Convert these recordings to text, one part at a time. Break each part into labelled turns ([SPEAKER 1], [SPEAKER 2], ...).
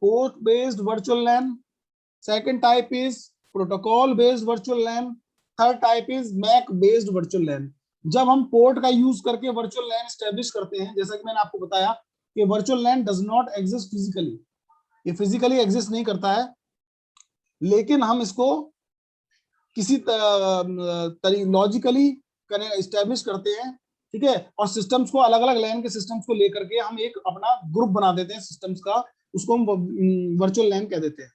[SPEAKER 1] Port based virtual LAN, second type is protocol based virtual LAN, third type is MAC based virtual LAN. जब हम port का use करके virtual LAN establish करते हैं, जैसा कि मैंने आपको बताया कि virtual LAN does not exist physically, ये एग्जिस्ट नहीं करता है, लेकिन हम इसको किसी लॉजिकली एस्टेब्लिश करते हैं, ठीक है, और सिस्टम्स को अलग अलग लैन के सिस्टम्स को लेकर के हम एक अपना ग्रुप बना देते हैं सिस्टम्स का, उसको हम वर्चुअल लैन कह देते हैं,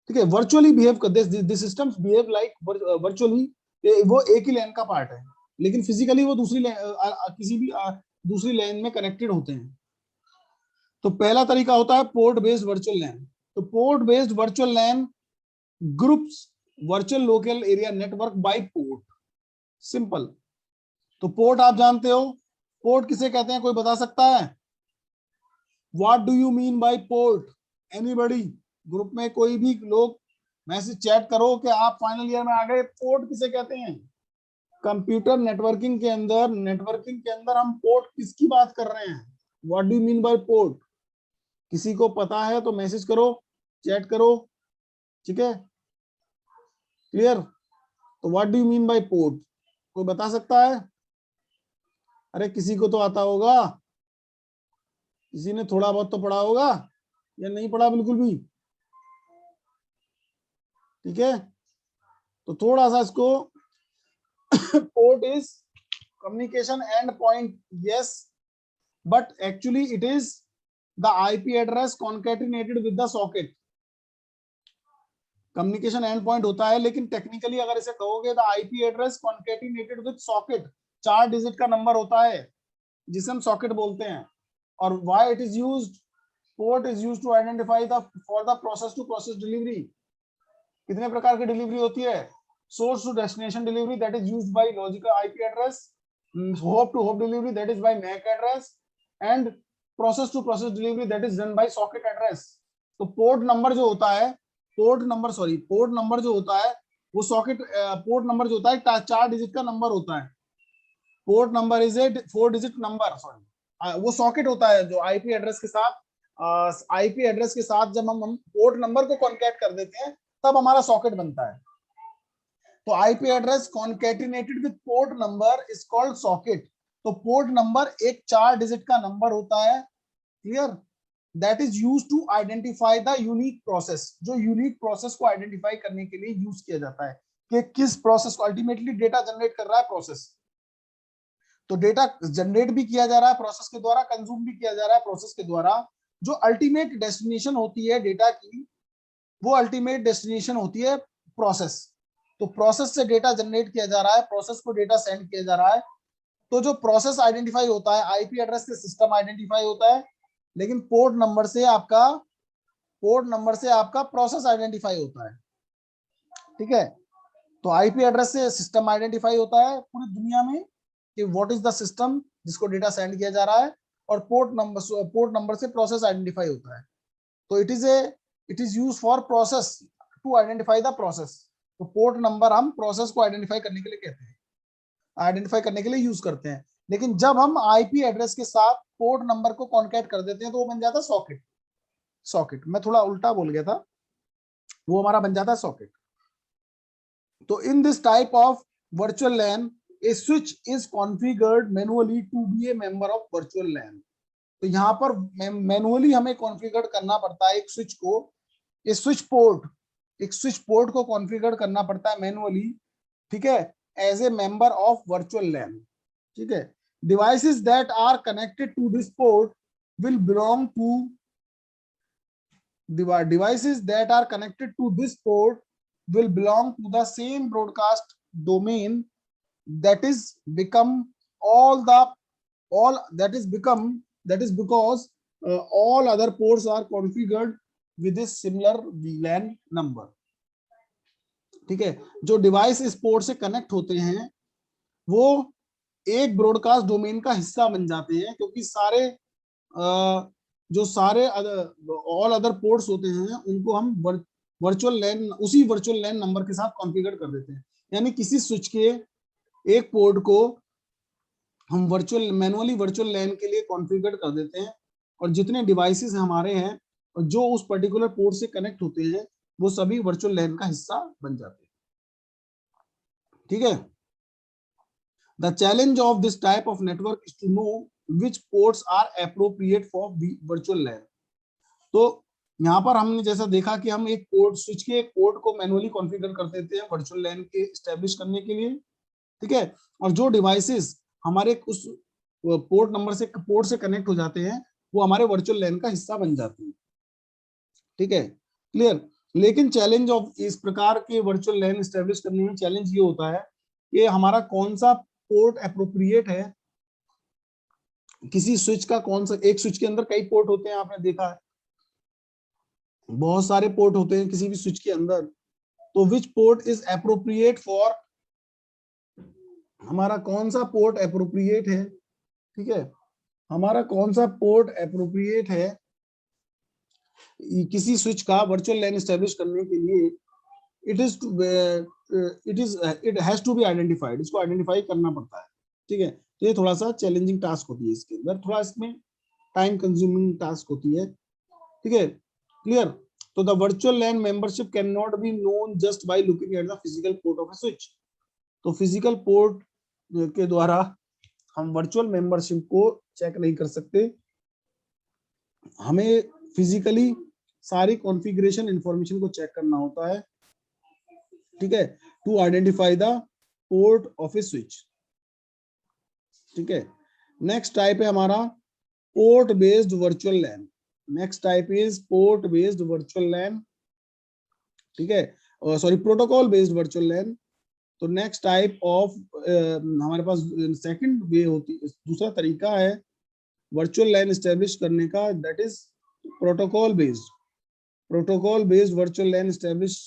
[SPEAKER 1] ठीक है। वर्चुअली बिहेव कर this systems behave like virtually, वो एक ही लैन का पार्ट है, लेकिन फिजिकली वो किसी भी दूसरी लैन में कनेक्टेड होते हैं। तो पहला तरीका होता है पोर्ट बेस्ड वर्चुअल लैन। तो port based virtual LAN groups virtual local area network by port, simple. तो पोर्ट आप जानते हो, पोर्ट किसे कहते हैं, कोई बता सकता है? What do you mean by port? Anybody? Group में कोई भी लोग मैसेज चैट करो कि आप फाइनल ईयर में आ गए। पोर्ट किसे कहते हैं? कंप्यूटर नेटवर्किंग के अंदर हम पोर्ट किसकी बात कर रहे हैं? What do you mean by port? किसी को पता है तो मैसेज करो, चैट करो, ठीक है, क्लियर? तो what do you mean by port, कोई बता सकता है? अरे किसी को तो आता होगा, किसी ने थोड़ा बहुत तो पढ़ा होगा या नहीं पढ़ा बिल्कुल भी, ठीक है। तो थोड़ा सा इसको port is communication end point, yes, but actually it is the IP address concatenated with the socket. Communication end point होता है, लेकिन टेक्निकली अगर इसे कहोगे the IP address concatenated with socket, 4 digit का नंबर होता है जिसे हम सॉकेट बोलते हैं। और why it is used, port is used to identify the for the process to process delivery. कितने प्रकार की डिलीवरी होती है? Source to destination delivery, that is used by logical IP address, hop to hop delivery, that is by MAC address, and process to process delivery, that is done by socket address. तो port number जो होता है, port number जो होता है वो socket, port number जो होता है 4 डिजिट का नंबर होता है। Port number is a 4 digit number, sorry, वो सॉकेट होता है जो आईपी एड्रेस के साथ, जब हम पोर्ट नंबर को कॉन्कैट कर देते हैं तब हमारा सॉकेट बनता है। तो IP address concatenated with port number is called socket. तो पोर्ट नंबर एक 4 डिजिट का नंबर होता है, clear? That is used to identify the unique process, जो यूनिक प्रोसेस को आइडेंटिफाई करने के लिए यूज किया जाता है कि किस प्रोसेस को अल्टीमेटली डेटा जनरेट कर रहा है प्रोसेस। तो डेटा जनरेट भी किया जा रहा है प्रोसेस के द्वारा, कंज्यूम भी किया जा रहा है प्रोसेस के द्वारा। जो अल्टीमेट डेस्टिनेशन होती है डेटा की, वो अल्टीमेट डेस्टिनेशन होती है प्रोसेस। तो प्रोसेस से डेटा जनरेट किया जा रहा है, प्रोसेस को डेटा सेंड किया जा रहा है। तो जो प्रोसेस आइडेंटिफाई होता है, आईपी एड्रेस से सिस्टम आइडेंटिफाई होता है, लेकिन पोर्ट नंबर से आपका प्रोसेस आइडेंटिफाई होता है, ठीक है। तो आईपी एड्रेस से सिस्टम आइडेंटिफाई होता है पूरी दुनिया में कि व्हाट इज द सिस्टम जिसको डेटा सेंड किया जा रहा है, और पोर्ट नंबर से प्रोसेस आइडेंटिफाई होता है। तो it is used for process to identify the process. तो पोर्ट नंबर हम प्रोसेस को आइडेंटिफाई करने के लिए कहते हैं, आइडेंटिफाई करने के लिए यूज करते हैं। लेकिन जब हम आईपी एड्रेस के साथ पोर्ट नंबर को कॉन्कैट कर देते हैं तो वो बन जाता है सॉकेट। मैं थोड़ा उल्टा बोल गया था, वो हमारा बन जाता है सॉकेट। तो in this type of virtual LAN a switch is configured manually to be a member of virtual LAN। तो यहाँ पर मैनुअली हमें कॉन्फ़िगर करना पड़ता है एक स्विच को, एक स्विच पोर्ट को कॉन्फ़िगर करना पड़ता है मैनुअली, ठीक है, as a member of virtual LAN, ठीक है। Devices that are connected to this port will belong to the same broadcast domain that is because all other ports are configured with a similar VLAN number, ठीक है। जो device इस port से connect होते हैं वो एक ब्रॉडकास्ट डोमेन का हिस्सा बन जाते हैं, क्योंकि सारे ऑल अदर पोर्ट्स होते हैं उनको हम उसी वर्चुअल लैन नंबर के साथ कॉन्फ़िगर कर देते हैं। यानी किसी स्विच के एक पोर्ट को हम मैनुअली वर्चुअल लैन के लिए कॉन्फ़िगर कर देते हैं, और जितने डिवाइसेस हमारे हैं और जो उस पर्टिकुलर पोर्ट से कनेक्ट होते हैं वो सभी वर्चुअल लैन का हिस्सा बन जाते हैं। ठीक है, the challenge of this type of network is to know which ports are appropriate for virtual LAN. तो यहाँ पर हमने जैसा देखा कि हम एक पोर्ट स्विच के एक पोर्ट को मैनुअली कॉन्फ़िगर कर देते हैं वर्चुअल लैन के एस्टेब्लिश करने के लिए। ठीक है, और जो डिवाइसेस हमारे उस पोर्ट से कनेक्ट हो जाते हैं वो हमारे वर्चुअल लैन का हिस्सा बन जाते हैं। ठीक है, क्लियर। लेकिन चैलेंज ऑफ इस प्रकार के वर्चुअल लैन एस्टेब्लिश करने में चैलेंज ये होता है कि हमारा कौन सा पोर्ट एप्रोप्रिएट है, किसी स्विच का कौन सा, एक स्विच के अंदर कई पोर्ट होते हैं, आपने देखा है बहुत सारे पोर्ट होते हैं किसी भी स्विच के अंदर, तो विच पोर्ट इज एप्रोप्रिएट फॉर, हमारा कौन सा पोर्ट एप्रोप्रिएट है, ठीक है, हमारा कौन सा पोर्ट एप्रोप्रिएट है किसी स्विच का वर्चुअल लैन एस्टेब्लिश करने के लिए, it has to be identified, इसको आइडेंटिफाई करना पड़ता है। ठीक है, तो ये थोड़ा सा चैलेंजिंग टास्क होती है, इसके अंदर थोड़ा इसमें टाइम कंज्यूमिंग टास्क होती है। ठीक है, क्लियर। तो the virtual LAN membership can not be known just by looking at the physical port of a switch. तो फिजिकल पोर्ट के द्वारा हम वर्चुअल मेंबरशिप को चेक नहीं कर सकते, हमें फिजिकली सारी कॉन्फ़िगरेशन इंफॉर्मेशन को चेक करना होता है। ठीक है, to identify the port of a switch. ठीक है, नेक्स्ट टाइप है हमारा port based virtual LAN. Next type is port based virtual LAN. ठीक है, sorry protocol based virtual LAN. तो नेक्स्ट टाइप ऑफ हमारे पास सेकंड वे होती है, दूसरा तरीका है वर्चुअल लैन एस्टेब्लिश करने का, that is protocol based. Protocol based virtual LAN establish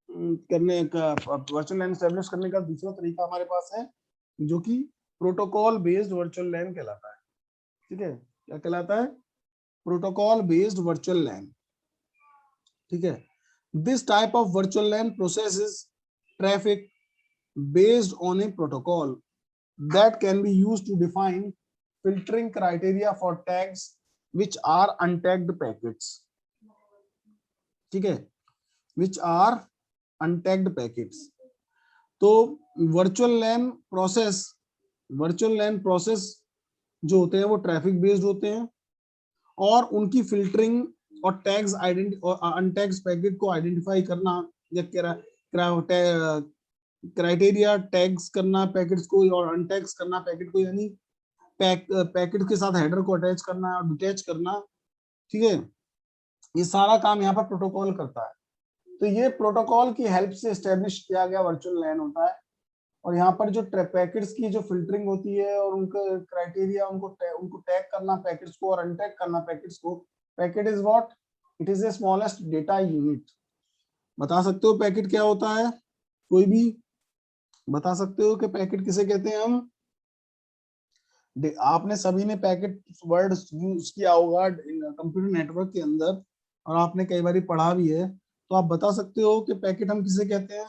[SPEAKER 1] करने का, वर्चुअल लैन एस्टेब्लिश करने का दूसरा तरीका हमारे पास है जो कि प्रोटोकॉल बेस्ड वर्चुअल लैन कहलाता है। ठीक है, क्या कहलाता है? Protocol based virtual LAN. ठीक है, this type of virtual LAN processes traffic based on a protocol that can be used to define filtering criteria for tags which are untagged packets. ठीक है, which are untagged packets. तो virtual लैन process जो होते हैं वो traffic based होते हैं और उनकी फिल्टरिंग और टैग्स अनटैग्ड पैकेट को आइडेंटिफाई करना या क्राइटेरिया टैग्स करना पैकेट्स को और अनटैग्स करना पैकेट को, यानी पैकेट के साथ हेडर को अटैच करना और डिटैच करना। ठीक है, ये सारा काम यहाँ पर प्रोटोकॉल करता है। तो ये प्रोटोकॉल की हेल्प से एस्टेब्लिश किया गया वर्चुअल लैन होता है। और यहाँ पर जो पैकेट्स की जो फिल्टरिंग होती है और उनका क्राइटेरिया, उनको टैग करना पैकेट्स को और अनटैग करना पैकेट्स को। Packet is what? It is the smallest data unit. बता सकते हो पैकेट क्या होता है? कोई भी बता सकते हो कि पैकेट किसे कहते हैं हम? आपने सभी ने पैकेट वर्ड यूज किया होगा कंप्यूटर नेटवर्क के अंदर और आपने कई बार पढ़ा भी है, तो आप बता सकते हो कि पैकेट हम किसे कहते हैं?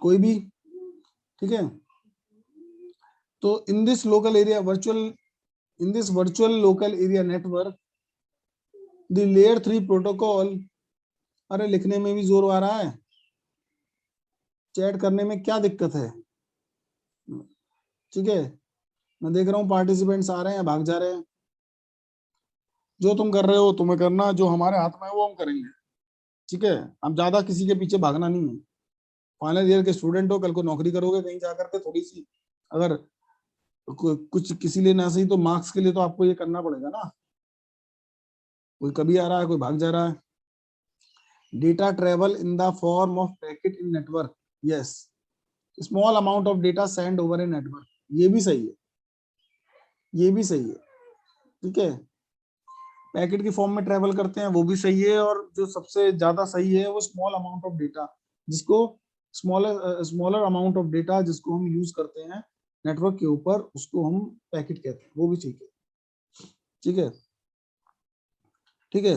[SPEAKER 1] कोई भी? ठीक है, तो in this virtual local area network the layer 3 protocol, अरे लिखने में भी जोर आ रहा है, चैट करने में क्या दिक्कत है? ठीक है, मैं देख रहा हूँ पार्टिसिपेंट्स आ रहे हैं, भाग जा रहे हैं। जो तुम कर रहे हो तुम्हें करना, जो हमारे हाथ में है वो हम करेंगे। ठीक है, हम ज्यादा किसी के पीछे भागना नहीं है। फाइनल ईयर के स्टूडेंट हो, कल को नौकरी करोगे कहीं जाकर के, थोड़ी सी अगर कुछ किसी लिए ना सही तो मार्क्स के लिए तो आपको ये करना पड़ेगा ना। कोई कभी आ रहा है, कोई भाग जा रहा है। Data travel in the form of packet in network, yes, small amount of data send over a network, ये भी सही है, ये भी सही है। ठीक है, पैकेट की फॉर्म में ट्रेवल करते हैं वो भी सही है, और जो सबसे ज्यादा सही है वो स्मॉल अमाउंट ऑफ डेटा, जिसको स्मॉलर अमाउंट ऑफ डेटा जिसको हम यूज करते हैं नेटवर्क के ऊपर, उसको हम पैकेट कहते हैं, वो भी ठीक है। ठीक है, ठीक है।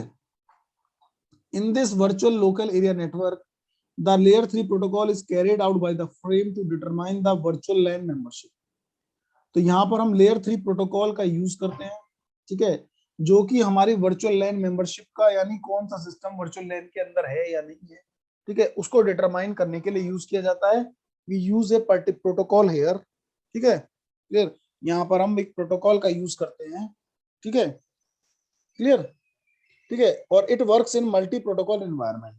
[SPEAKER 1] In this virtual local area network the layer 3 protocol is carried out by the frame to determine the virtual LAN membership. तो यहाँ पर हम लेयर 3 प्रोटोकॉल का यूज करते हैं। ठीक है, जो कि हमारी वर्चुअल लैन मेंबरशिप का, यानी कौन सा सिस्टम वर्चुअल लैन के अंदर है या नहीं है, ठीक है, उसको डिटरमाइन करने के लिए यूज किया जाता है। We use a protocol here, ठीक है, क्लियर। यहाँ पर हम एक प्रोटोकॉल का यूज करते हैं, ठीक है, क्लियर, ठीक है। और it works in multi protocol environment,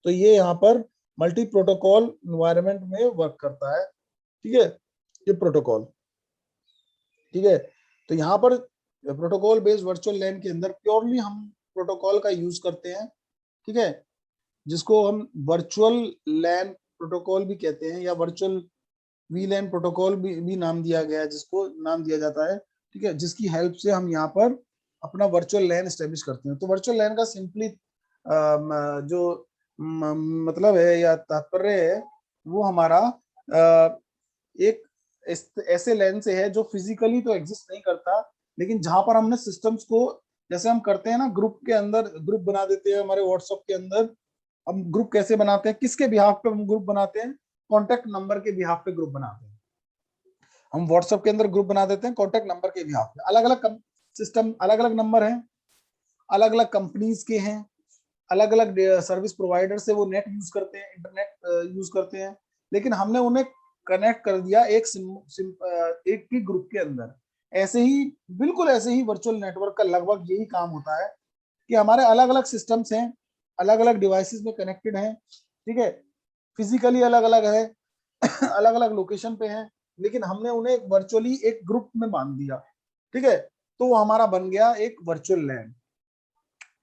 [SPEAKER 1] तो ये यहाँ पर मल्टी प्रोटोकॉल एनवायरनमेंट में वर्क करता है, ठीक है, ये प्रोटोकॉल, ठीक है। तो यहाँ पर प्रोटोकॉल बेस्ड वर्चुअल लैन के अंदर प्योरली हम प्रोटोकॉल का यूज करते हैं, ठीक है, जिसको हम वर्चुअल लैन प्रोटोकॉल भी कहते हैं, या वर्चुअल वीलैन प्रोटोकॉल भी नाम दिया गया है, जिसको नाम दिया जाता है, ठीक है, जिसकी हेल्प से हम यहाँ पर अपना वर्चुअल लैन एस्टेब्लिश करते हैं। तो वर्चुअल लैन का सिंपली जो मतलब है या तात्पर्य है, वो हमारा एक ऐसे लैन से है जो फिजिकली तो एग्जिस्ट नहीं करता, लेकिन जहां पर हमने सिस्टम्स को, जैसे हम करते हैं ना, ग्रुप के अंदर ग्रुप बना देते हैं हमारे व्हाट्सएप के अंदर। हम ग्रुप कैसे बनाते हैं, किसके बिहाफ पे हम ग्रुप बनाते हैं, कॉन्टेक्ट नंबर के बिहाफ पे ग्रुप बनाते हैं। हम व्हाट्सएप के अंदर ग्रुप बना देते हैं कॉन्टेक्ट नंबर के बिहाफ पे। अलग अलग सिस्टम, अलग अलग नंबर हैं, अलग अलग कंपनीज के हैं, अलग अलग सर्विस प्रोवाइडर से वो नेट यूज करते हैं, इंटरनेट यूज करते हैं, लेकिन हमने उन्हें कनेक्ट कर दिया एक ही ग्रुप के अंदर। ऐसे ही, बिल्कुल ऐसे ही वर्चुअल नेटवर्क का लगभग यही काम होता है कि हमारे अलग अलग सिस्टम्स हैं, अलग अलग डिवाइसेस में कनेक्टेड हैं, ठीक है, फिजिकली अलग अलग है, अलग अलग लोकेशन पे हैं, लेकिन हमने उन्हें वर्चुअली एक ग्रुप में बांध दिया, ठीक है, तो वो हमारा बन गया एक वर्चुअल लैन,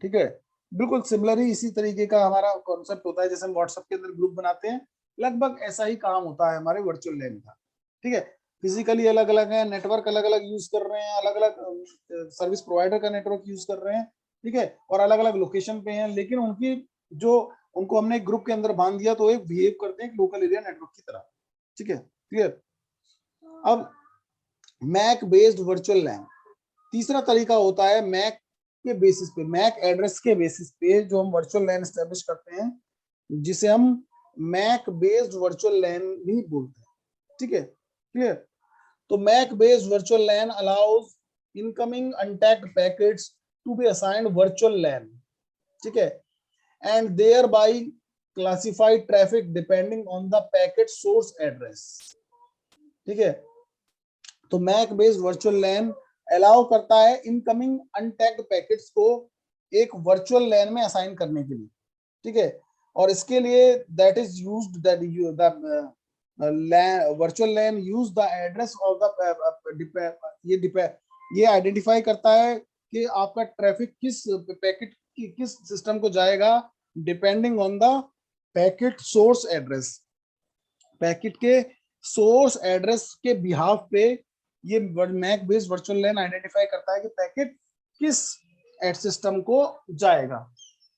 [SPEAKER 1] ठीक है। बिल्कुल सिमिलर ही इसी तरीके का हमारा कॉन्सेप्ट होता है, जैसे हम व्हाट्सएप के अंदर ग्रुप बनाते हैं, लगभग ऐसा ही काम होता है हमारे वर्चुअल लैन का, ठीक है। फिजिकली अलग अलग है, नेटवर्क अलग अलग यूज कर रहे हैं, अलग अलग सर्विस प्रोवाइडर का नेटवर्क यूज कर रहे हैं, ठीक है, और अलग अलग लोकेशन पे हैं, लेकिन उनकी जो, उनको हमने ग्रुप के अंदर बांध दिया तो एक बिहेव करते हैं लोकल एरिया नेटवर्क की तरह, ठीक है, क्लियर। अब मैक बेस्ड वर्चुअल लैन, तीसरा तरीका होता है मैक के बेसिस पे, मैक एड्रेस के बेसिस पे जो हम वर्चुअल लैन एस्टेब्लिश करते हैं, जिसे हम मैक बेस्ड वर्चुअल लैन भी बोलते हैं, ठीक है, क्लियर। तो MAC based virtual LAN allows incoming untagged packets to be assigned virtual LAN, ठीक है, and thereby classified traffic depending on the packet source address, ठीक है। तो MAC based virtual LAN allow करता है इनकमिंग अनटैग्ड पैकेट्स को एक virtual लैन में असाइन करने के लिए, ठीक है, और इसके लिए that is used that virtual LAN use the address of the ये आइडेंटिफाई करता है कि आपका ट्रैफिक किस पैकेट किस सिस्टम को जाएगा, depending on the packet source address, packet के सोर्स एड्रेस के बिहाफ पे ये मैक बेस्ड वर्चुअल लैन आइडेंटिफाई करता है कि पैकेट किस एड सिस्टम को जाएगा,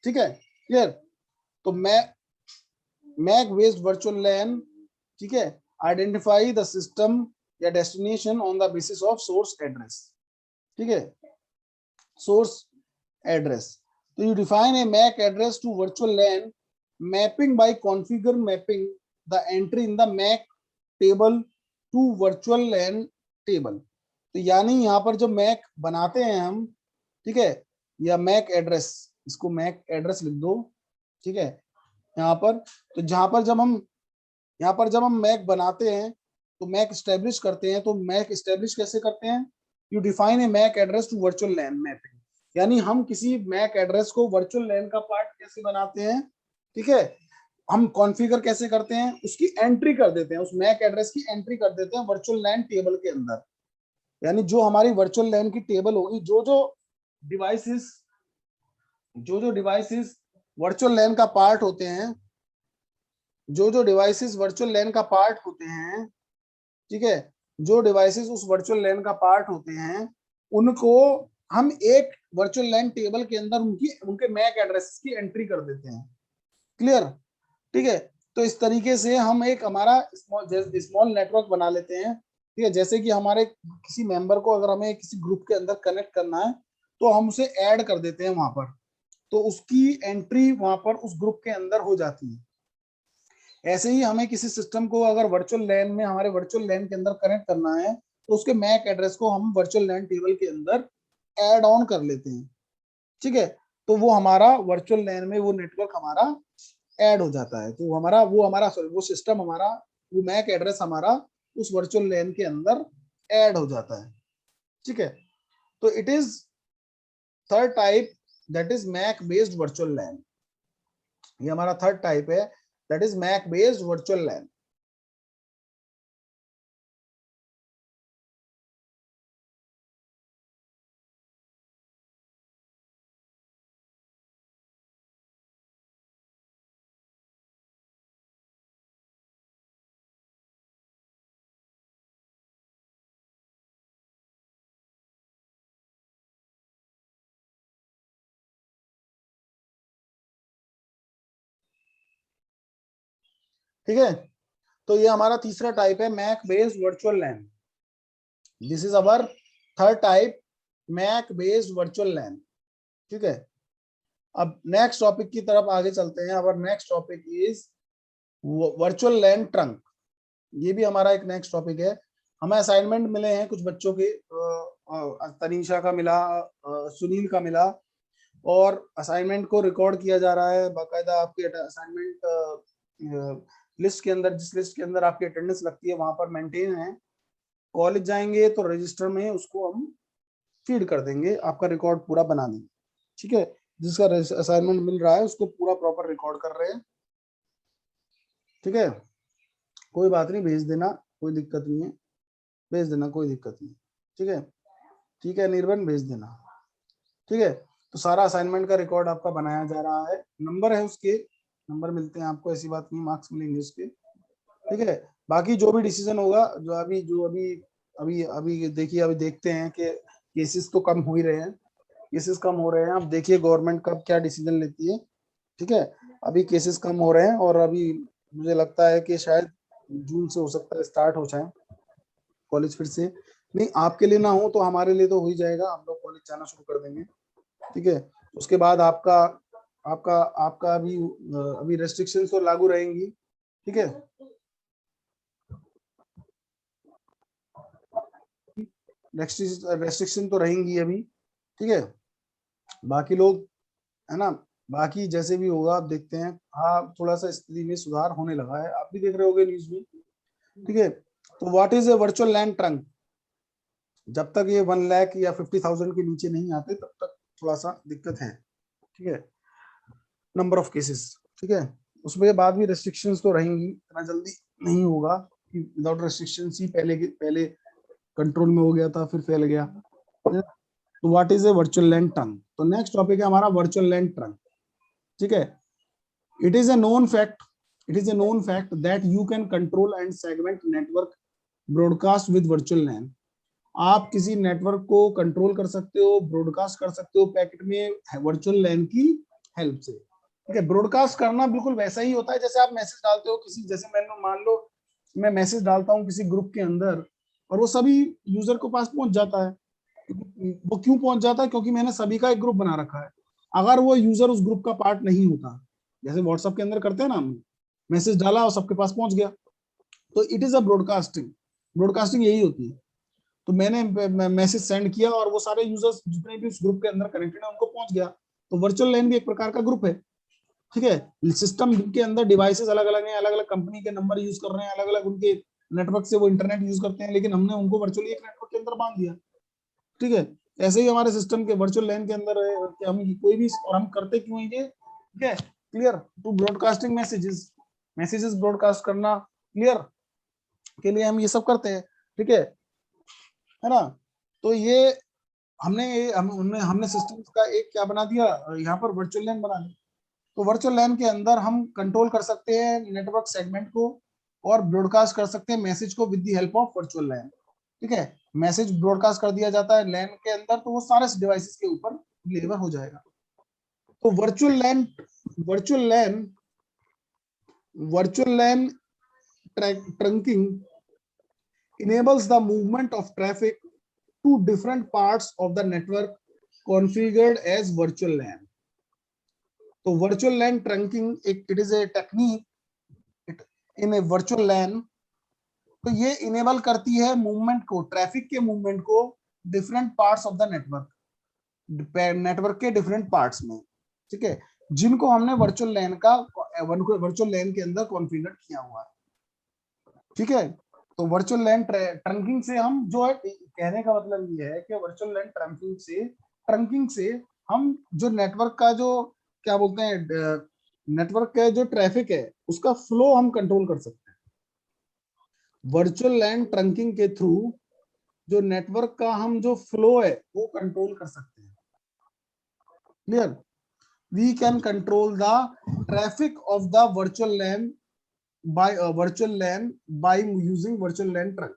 [SPEAKER 1] ठीक है, क्लियर। तो मैक बेस्ड वर्चुअल लैन, ठीक है, आइडेंटिफाई द सिस्टम या destination on the basis of source address, ठीक है, सोर्स एड्रेस। तो you define a MAC address to virtual LAN mapping by configure mapping the entry in the MAC table to virtual LAN table. तो यानी यहाँ पर जो Mac बनाते हैं हम, ठीक है, या मैक एड्रेस, इसको मैक एड्रेस लिख दो, ठीक है, यहाँ पर। तो यहाँ पर जब हम मैक बनाते हैं तो मैक स्टैब्लिश करते हैं, तो मैक स्टैब्लिश कैसे करते हैं, you define a MAC address to virtual LAN mapping, यानी हम किसी मैक एड्रेस को वर्चुअल लैन का पार्ट कैसे बनाते हैं, ठीक है, हम कॉन्फ़िगर कैसे करते हैं, उसकी एंट्री कर देते हैं, उस मैक एड्रेस की एंट्री कर देते हैं वर्चुअल लैन टेबल के अंदर। यानी जो हमारी वर्चुअल लैन की टेबल होगी, जो डिवाइसेस वर्चुअल लैन का पार्ट होते हैं, जो डिवाइसेस वर्चुअल लैन का पार्ट होते हैं, ठीक है, जो डिवाइसेस उस वर्चुअल लैन का पार्ट होते हैं, उनको हम एक वर्चुअल लैन टेबल के अंदर उनके मैक एड्रेस की एंट्री कर देते हैं, क्लियर, ठीक है। तो इस तरीके से हम एक हमारा स्मॉल नेटवर्क बना लेते हैं, ठीक है। जैसे कि हमारे किसी मेंबर को अगर हमें किसी ग्रुप के अंदर कनेक्ट करना है, तो हम उसे ऐड कर देते हैं वहां पर, तो उसकी एंट्री वहां पर उस ग्रुप के अंदर हो जाती है। ऐसे ही हमें किसी सिस्टम को अगर वर्चुअल लैन में, हमारे वर्चुअल लैन के अंदर कनेक्ट करना है, तो उसके मैक एड्रेस को हम वर्चुअल लैन टेबल के अंदर ऐड ऑन कर लेते हैं, ठीक है, तो वो हमारा वर्चुअल लैन में वो नेटवर्क हमारा ऐड हो जाता है। तो वो हमारा सॉरी वो सिस्टम हमारा, वो मैक एड्रेस हमारा उस वर्चुअल लैन के अंदर ऐड हो जाता है, ठीक है। तो it is third type, that is MAC based virtual LAN. ये हमारा थर्ड टाइप है, that is MAC based virtual LAN. ठीक है, तो ये हमारा तीसरा टाइप है MAC based virtual LAN. This is our third type, MAC based virtual LAN, ठीक है। अब नेक्स्ट टॉपिक की तरफ आगे चलते हैं। Our next topic is virtual LAN trunk. ये भी हमारा एक नेक्स्ट टॉपिक है। हमें असाइनमेंट मिले हैं कुछ बच्चों के, तनीषा का मिला, सुनील का मिला, और असाइनमेंट को रिकॉर्ड किया जा रहा है बाकायदा। आपके असाइनमेंट लिस्ट के अंदर, जिस लिस्ट के अंदर आपकी अटेंडेंस लगती है वहां पर मेंटेन है। कॉलेज जाएंगे तो रजिस्टर में उसको हम फीड कर देंगे, आपका रिकॉर्ड पूरा बना देंगे, ठीक है। जिसका असाइनमेंट मिल रहा है उसको पूरा प्रॉपर रिकॉर्ड कर रहे हैं, ठीक है। कोई बात नहीं, भेज देना, कोई दिक्कत नहीं है, भेज देना, कोई दिक्कत नहीं, ठीक है। ठीक है निर्वन, भेज देना, ठीक है। तो सारा असाइनमेंट का रिकॉर्ड आपका बनाया जा रहा है, नंबर है उसके, नंबर मिलते हैं आपको, ऐसी बात नहीं, मार्क्स मिलेंगे उसके, ठीक है। बाकी जो भी डिसीजन होगा, जो अभी अभी अभी देखिए, अभी देखते हैं कि केसेस तो कम हो ही रहे हैं, केसेस कम हो रहे हैं। अब देखिए गवर्नमेंट कब क्या डिसीजन लेती है, ठीक है। अभी केसेस कम हो रहे हैं और अभी मुझे लगता है कि शायद जून से हो सकता है स्टार्ट हो जाए कॉलेज फिर से। नहीं आपके लिए ना हो तो हमारे लिए तो हो ही जाएगा, हम लोग कॉलेज जाना शुरू कर देंगे, ठीक है। उसके बाद आपका आपका आपका अभी रेस्ट्रिक्शंस तो लागू रहेंगी, ठीक है। रेस्ट्रिक्शन तो रहेंगी अभी, ठीक है। बाकी लोग, है ना, बाकी जैसे भी होगा आप देखते हैं। हाँ थोड़ा सा स्थिति में सुधार होने लगा है, आप भी देख रहे होगे न्यूज में, ठीक है। तो what is a virtual LAN trunk? जब तक ये 1 लाख या 50,000 के नीचे नहीं आते तब तक थोड़ा सा दिक्कत है, ठीक है, नंबर ऑफ केसेस, ठीक है। उसमें बाद भी रेस्ट्रिक्शंस तो रहेंगी, इतना जल्दी नहीं होगा कि विदाउट रेस्ट्रिक्शंस ही पहले कंट्रोल में हो गया था फिर फैल गया। तो what is a virtual LAN trunk? तो नेक्स्ट टॉपिक है हमारा वर्चुअल लैंड ट्रंक, ठीक है। It is a known fact, it is a known fact that you can control and segment network broadcast with virtual LAN. आप किसी network को control कर सकते हो, ब्रॉडकास्ट कर सकते हो पैकेट में वर्चुअल लैन की हेल्प से, ठीक है। ब्रॉडकास्ट करना बिल्कुल वैसा ही होता है जैसे आप मैसेज डालते हो किसी, जैसे मैंने मान लो मैं मैसेज डालता हूँ किसी ग्रुप के अंदर और वो सभी यूजर को पास पहुंच जाता है। वो क्यों पहुंच जाता है? क्योंकि मैंने सभी का एक ग्रुप बना रखा है। अगर वो यूजर उस ग्रुप का पार्ट नहीं होता, जैसे व्हाट्सएप के अंदर करते हैं ना, हम मैसेज डाला और सबके पास पहुंच गया, तो it is a broadcasting. Broadcasting यही होती है। तो मैंने मैसेज सेंड किया और वो सारे यूजर्स जितने भी उस ग्रुप के अंदर कनेक्टेड है उनको पहुंच गया। तो वर्चुअल लैन भी एक प्रकार का ग्रुप है, ठीक है। सिस्टम के अंदर डिवाइसेस अलग अलग हैं, अलग अलग कंपनी के नंबर यूज कर रहे हैं, अलग अलग उनके नेटवर्क से वो इंटरनेट यूज करते हैं, लेकिन हमने उनको वर्चुअली एक नेटवर्क के अंदर बांध दिया, ठीक है। ऐसे ही हमारे सिस्टम के वर्चुअल लैन के अंदर है कि हम कोई भी, और हम करते क्यों है ये, ठीक है, clear, to broadcasting messages, messages broadcast करना, क्लियर, के लिए हम ये सब करते हैं, ठीक है ना। तो ये हमने सिस्टम्स का एक क्या बना दिया, यहाँ पर वर्चुअल लैन बना दिया। तो वर्चुअल लैन के अंदर हम कंट्रोल कर सकते हैं नेटवर्क सेगमेंट को और ब्रॉडकास्ट कर सकते हैं मैसेज को with the help of virtual LAN, ठीक है। मैसेज ब्रॉडकास्ट कर दिया जाता है लैन के अंदर, तो वो सारे डिवाइसेस के ऊपर डिलीवर हो जाएगा। तो virtual LAN virtual LAN trunking enables the movement of traffic to different parts of the network configured as virtual LAN. तो virtual LAN trunking it is a technique in a virtual LAN। तो ये enable करती है movement को, traffic के movement को different parts of the network, network के different parts में, ठीक है, जिनको हमने वर्चुअल लैन का वर्चुअल लैन के अंदर कॉन्फ़िगर किया हुआ है, ठीक है। तो वर्चुअल लैन ट्रंकिंग से हम जो है, कहने का मतलब ये है कि वर्चुअल लैन ट्रंकिंग से हम जो नेटवर्क का जो क्या बोलते हैं, नेटवर्क का जो ट्रैफिक है उसका फ्लो हम कंट्रोल कर सकते हैं। वर्चुअल लैन ट्रंकिंग के थ्रू जो नेटवर्क का हम जो फ्लो है वो कंट्रोल कर सकते हैं। Clear? We can control the traffic of the virtual LAN by using virtual LAN trunk.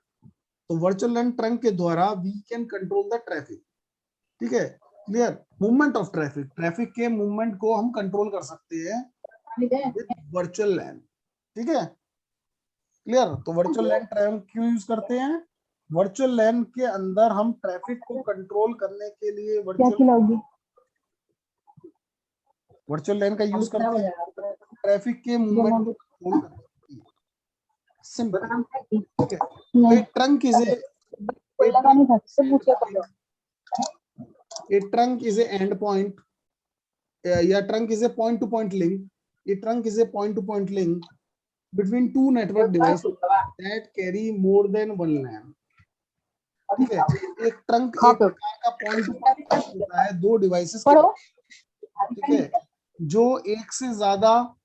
[SPEAKER 1] तो वर्चुअल लैन ट्रंक के द्वारा we can control the traffic, ठीक है। क्लियर? मूवमेंट ऑफ ट्रैफिक के मूवमेंट को हम कंट्रोल कर सकते हैं विद वर्चुअल लैन, ठीक है। क्लियर? तो वर्चुअल लैन ट्रंक क्यों यूज करते हैं? वर्चुअल लैन के अंदर हम ट्रैफिक को कंट्रोल करने के लिए वर्चुअल लैन का यूज करते हैं ट्रैफिक के मूवमेंट को कंट्रोल करने के लिए। सिंपल, ठीक है। A trunk is a trunk is a end point, trunk is a point to point link. A trunk is a point to point link between two network devices that carry more than one LAN. ठीक है, एक trunk एक प्रकार का point to point होता है दो devices के, ठीक है, जो एक से ज्यादा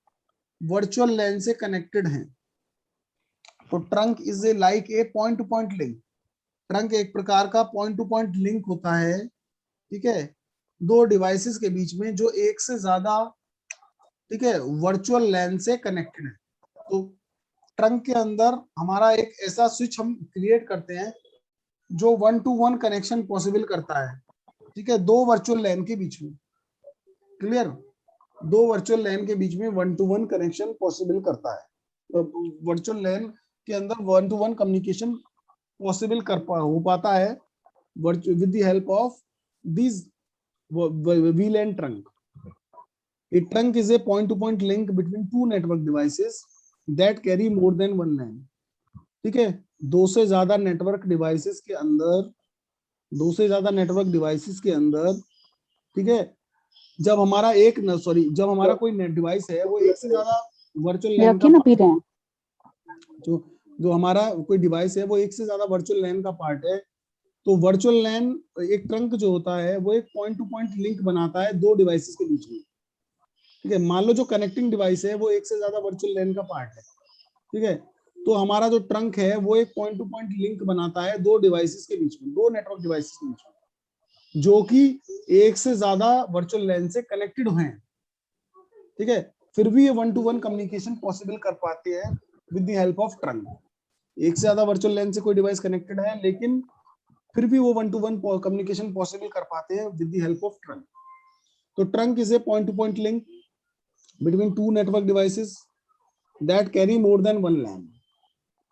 [SPEAKER 1] वर्चुअल लैन से कनेक्टेड हैं। तो trunk is A like a point to point link. Trunk एक प्रकार का पॉइंट टू पॉइंट लिंक होता है, ठीक है, दो डिवाइसेस के बीच में जो एक से ज्यादा, ठीक है, वर्चुअल लैन से कनेक्टेड है। तो ट्रंक के अंदर हमारा एक ऐसा स्विच हम क्रिएट करते हैं जो 1-to-1 कनेक्शन पॉसिबल करता है, ठीक है, दो वर्चुअल लैन के बीच में। क्लियर? दो वर्चुअल लैन के बीच में 1-to-1 कनेक्शन पॉसिबल करता है। तो वर्चुअल लैन के अंदर 1-to-1 कम्युनिकेशन पॉसिबल हो पाता है with the help of this VLAN trunk. A trunk is a point-to-point link between two network devices that carry more than one LAN. ठीक है, दो से ज्यादा नेटवर्क डिवाइसेस के अंदर, ठीक है, जब हमारा कोई डिवाइस है वो एक से ज्यादा वर्चुअल लैन का जो हमारा कोई डिवाइस है वो एक से ज्यादा वर्चुअल लैन का पार्ट है। तो वर्चुअल लैन एक ट्रंक जो होता है वो एक पॉइंट टू पॉइंट लिंक बनाता है दो डिवाइसेस के बीच में, ठीक है। मान लो जो कनेक्टिंग डिवाइस है वो एक से ज्यादा वर्चुअल लैन का पार्ट है, ठीक है। तो हमारा जो ट्रंक है वो एक पॉइंट टू पॉइंट लिंक बनाता है दो डिवाइसेस के बीच में, दो नेटवर्क डिवाइसेस के बीच में, जो कि एक से ज्यादा वर्चुअल लैन से कनेक्टेड हैं, ठीक है। फिर भी ये 1-to-1 कम्युनिकेशन पॉसिबल कर पाते हैं with the help of trunk. एक से ज्यादा वर्चुअल लैन से कोई डिवाइस कनेक्टेड है लेकिन फिर भी वो 1-to-1 कम्युनिकेशन पॉसिबल कर पाते हैं with the help of trunk. तो trunk is a point to point link between two network devices that carry more than one LAN,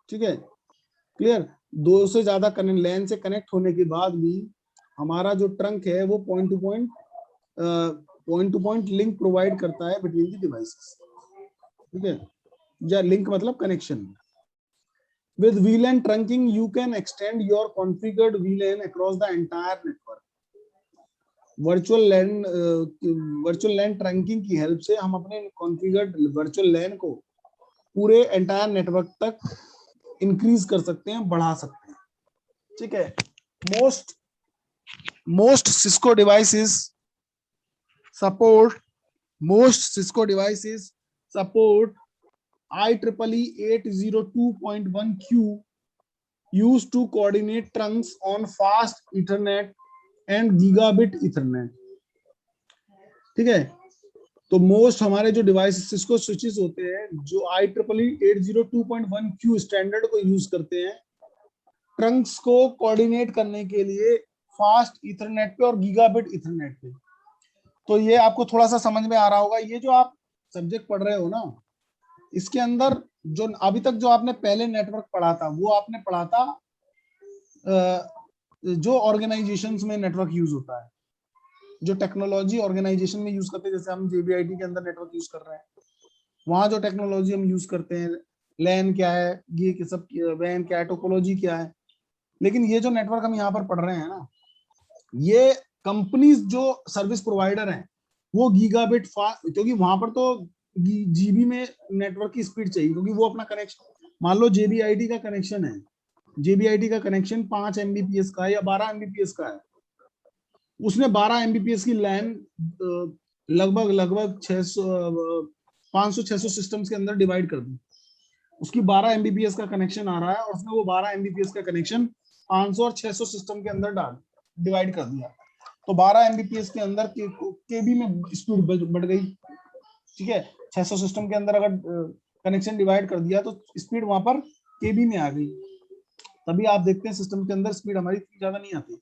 [SPEAKER 1] ठीक है। क्लियर? दो से ज्यादा लैन से कनेक्ट होने के बाद भी हमारा जो ट्रंक है वो point to point link provide करता है बिटवीन द डिवाइसेस, ठीक है, या लिंक मतलब connection. With VLAN trunking, you can extend your configured VLAN across the entire network. Virtual LAN trunking की हेल्प से हम अपने कॉन्फ़िगर्ड वर्चुअल लैन को पूरे एंटायर नेटवर्क तक इंक्रीज कर सकते हैं, बढ़ा सकते हैं, ठीक है। Most Cisco devices support IEEE 802.1q used to coordinate trunks on fast Ethernet and gigabit Ethernet, ठीक है। तो मोस्ट हमारे जो डिवाइस सिस्को स्विचेस होते हैं जो IEEE 802.1q स्टैंडर्ड को यूज करते हैं ट्रंक्स को कोऑर्डिनेट करने के लिए फास्ट इथरनेट पे और गीगाबिट इथरनेट पे। तो ये आपको थोड़ा सा समझ में आ रहा होगा, ये जो आप सब्जेक्ट पढ़ रहे हो ना, इसके अंदर जो अभी तक जो आपने पहले नेटवर्क पढ़ा था वो आपने पढ़ा था जो ऑर्गेनाइजेशंस में नेटवर्क यूज होता है, जो टेक्नोलॉजी ऑर्गेनाइजेशन में यूज करते हैं, जैसे हम JBIT के अंदर नेटवर्क यूज कर रहे हैं, वहां जो टेक्नोलॉजी हम यूज करते हैं, लैन क्या है, ये सब वैन क्या है, टोपोलॉजी क्या है। लेकिन ये जो नेटवर्क हम यहाँ पर पढ़ रहे हैं ना, ये कंपनीज जो सर्विस प्रोवाइडर हैं वो गीगाबिट फास्ट, क्योंकि वहां पर तो जीबी में नेटवर्क की स्पीड चाहिए, क्योंकि वो अपना कनेक्शन, मान लो जेबीआईटी का कनेक्शन है, जेबीआईटी का कनेक्शन 5 एमबीपीएस का है या 12 एमबीपीएस का है, उसने 12 एमबीपीएस की लैन लगभग लगभग 500-600 सिस्टम्स के अंदर डिवाइड कर दी। उसकी 12 एमबीपीएस का कनेक्शन आ रहा है और उसने वो 12 एमबीपीएस का कनेक्शन 500 और 600 सिस्टम के अंदर डिवाइड कर दिया। तो 12 एमबीपीएस के अंदर केबी में स्पीड बढ़ गई, ठीक है। 600 सिस्टम के अंदर अगर कनेक्शन डिवाइड कर दिया तो स्पीड वहां पर केबी में आ गई, तभी आप देखते हैं सिस्टम के अंदर स्पीड हमारी इतनी ज्यादा नहीं आती।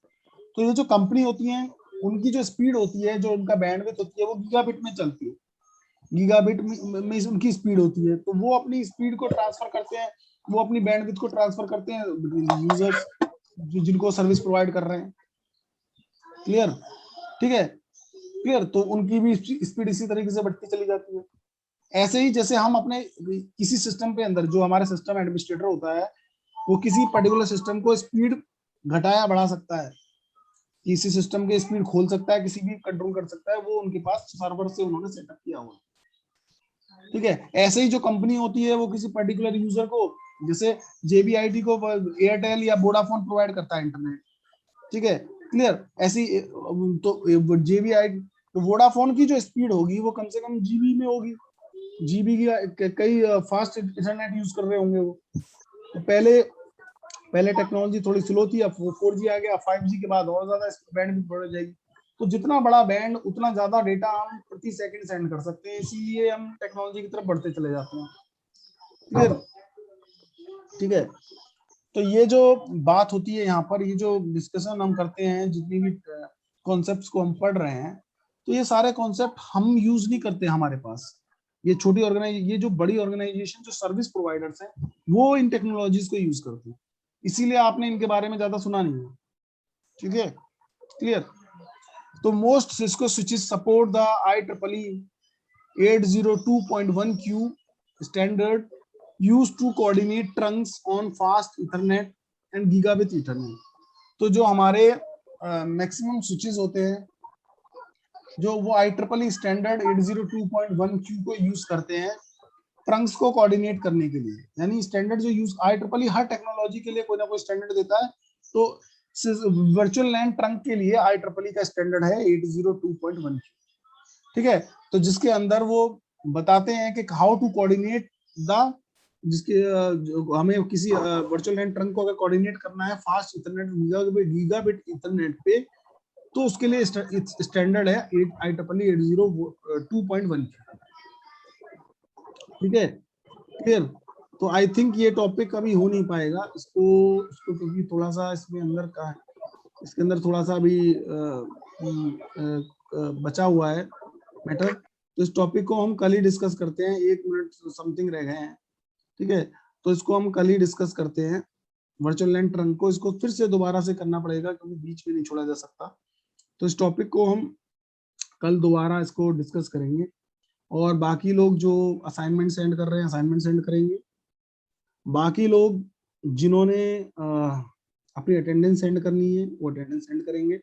[SPEAKER 1] तो ये जो कंपनी होती है उनकी जो स्पीड होती है, जो उनका बैंडविड्थ होती है, वो गीगाबिट में चलती है, गीगाबिट में उनकी स्पीड होती है। तो वो अपनी स्पीड को ट्रांसफर करते हैं, वो अपनी बैंडविड्थ को ट्रांसफर करते हैं यूजर्स जिनको सर्विस प्रोवाइड कर रहे हैं। क्लियर, ठीक है, क्लियर। तो उनकी भी स्पीड इसी तरीके से बढ़ती चली जाती है। ऐसे ही जैसे हम अपने किसी सिस्टम पे अंदर, जो हमारे सिस्टम एडमिनिस्ट्रेटर होता है, वो किसी पर्टिकुलर सिस्टम को स्पीड घटाया बढ़ा सकता है, किसी सिस्टम के स्पीड खोल सकता है, किसी भी कंट्रोल कर सकता है, वो उनके पास सर्वर से उन्होंने सेटअप किया हुआ, ठीक है। ऐसे ही जो कंपनी होती है वो किसी पर्टिकुलर यूजर को, जैसे जेबीआईटी को एयरटेल या वोडाफोन प्रोवाइड करता है इंटरनेट, ठीक है, क्लियर। ऐसी तो जेबीआई वोडाफोन की जो स्पीड होगी वो कम से कम जीबी में होगी, जीबी की कई फास्ट इंटरनेट यूज कर रहे होंगे वो। तो पहले टेक्नोलॉजी थोड़ी स्लो थी, अब 4G आ गया, 5G के बाद और ज्यादा बैंडविड्थ बढ़ जाएगी। तो जितना बड़ा बैंड उतना ज्यादा डेटा हम प्रति सेकंड सेंड कर सकते हैं, इसीलिए हम टेक्नोलॉजी की तरफ बढ़ते चले जाते हैं। क्लियर, ठीक है। तो ये जो बात होती है यहाँ पर, ये जो डिस्कशन हम करते हैं, जितनी भी कॉन्सेप्ट्स को हम पढ़ रहे हैं, तो ये सारे कॉन्सेप्ट हम यूज नहीं करते हमारे पास। ये छोटी ये जो बड़ी ऑर्गेनाइजेशन जो सर्विस प्रोवाइडर्स हैं, वो इन टेक्नोलॉजीज को यूज करते हैं, इसीलिए आपने इनके बारे में ज्यादा सुना नहीं है, ठीक है, क्लियर। तो most Cisco switches support the IEEE 802.1q standard used to coordinate trunks on fast Ethernet and gigabit Ethernet। तो जो हमारे मैक्सिमम स्विचेस होते हैं, जो वो IEEE स्टैंडर्ड 802.1q को यूज करते हैं ट्रंक्स को कोऑर्डिनेट करने के लिए। यानी स्टैंडर्ड जो यूज IEEE हर टेक्नोलॉजी के लिए कोई ना कोई स्टैंडर्ड देता है, तो वर्चुअल लैन ट्रंक के लिए IEEE का स्टैंडर्ड है 802.1q, ठीक है। तो जिसके अंदर वो बताते हैं कि हाउ टू कोऑर्डिनेट द, जिसके हमें किसी वर्चुअल लैन ट्रंक को अगर कोऑर्डिनेट करना है फास्ट इंटरनेट गीगाबिट इंटरनेट पे, तो उसके लिए स्टैंडर्ड है IEEE 802.1, ठीक है, क्लियर। तो आई थिंक ये टॉपिक अभी हो नहीं पाएगा इसको क्योंकि थोड़ा सा इसमें अंदर का है, इसके अंदर थोड़ा सा अभी बचा हुआ है मैटर। तो इस टॉपिक को हम कल ही डिस्कस करते हैं, 1 मिनट समथिंग रह गए हैं, ठीक है। तो इसको हम कल ही डिस्कस करते हैं, वर्चुअल लैन ट्रंक को इसको फिर से दोबारा से करना पड़ेगा क्योंकि बीच में नहीं छोड़ा जा सकता। तो इस टॉपिक को हम कल दोबारा इसको डिस्कस करेंगे, और बाकी लोग जो असाइनमेंट सेंड कर रहे हैं असाइनमेंट सेंड करेंगे, बाकी लोग जिन्होंने अपनी अटेंडेंस सेंड करनी है वो अटेंडेंस सेंड करेंगे,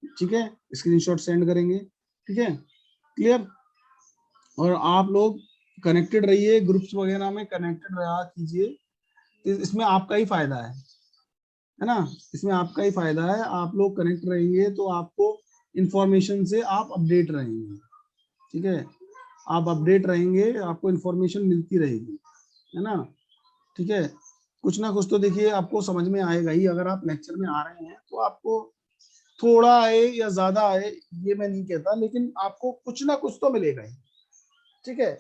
[SPEAKER 1] ठीक है, स्क्रीनशॉट सेंड करेंगे, ठीक है, क्लियर। और आप लोग कनेक्टेड रहिए, ग्रुप्स वगैरह में कनेक्टेड रहा कीजिए, इसमें आपका ही फायदा है ना, इसमें आपका ही फायदा है। आप लोग कनेक्ट रहेंगे तो आपको इंफॉर्मेशन से आप अपडेट रहेंगे, ठीक है, आप अपडेट रहेंगे, आपको इंफॉर्मेशन मिलती रहेगी, है ना, ठीक है। कुछ ना कुछ तो देखिए आपको समझ में आएगा ही, अगर आप लेक्चर में आ रहे हैं तो आपको थोड़ा आए या ज्यादा आए ये मैं नहीं कहता, लेकिन आपको कुछ ना कुछ तो मिलेगा ही, ठीक है,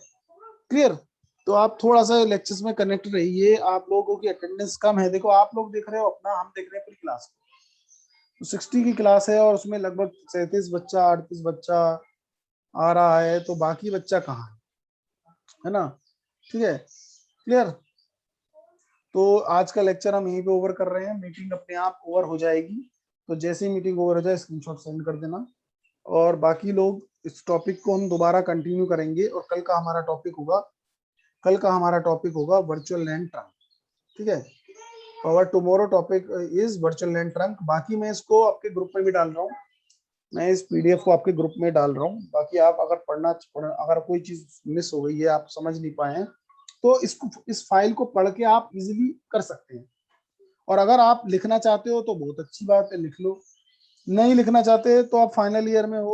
[SPEAKER 1] क्लियर। तो आप थोड़ा सा लेक्चर्स में कनेक्ट रहिए। आप लोगों की अटेंडेंस कम है, देखो आप लोग देख रहे हो अपना, हम देख रहे हैं पूरी क्लास, तो 60 की क्लास है और उसमें लगभग 37 बच्चा 38 बच्चा आ रहा है, तो बाकी बच्चा कहाँ है ना, ठीक है, क्लियर। तो आज का लेक्चर हम यहीं पे ओवर कर रहे हैं, मीटिंग अपने आप ओवर हो जाएगी, तो जैसे ही मीटिंग ओवर हो जाए स्क्रीनशॉट सेंड कर देना, और बाकी लोग इस टॉपिक को हम दोबारा कंटिन्यू करेंगे। और कल का हमारा टॉपिक होगा वर्चुअल लैन ट्रंक, ठीक है। Our tomorrow topic is virtual LAN trunk. बाकी मैं इसको आपके ग्रुप में भी डाल रहा हूँ, मैं इस पीडीएफ को आपके ग्रुप में डाल रहा हूँ। बाकी आप अगर अगर कोई चीज मिस हो गई है, आप समझ नहीं पाए हैं, तो इस फाइल को पढ़ के आप इजीली कर सकते हैं। और अगर आप लिखना चाहते हो तो बहुत अच्छी बात है, लिख लो। नहीं लिखना चाहते तो आप फाइनल ईयर में हो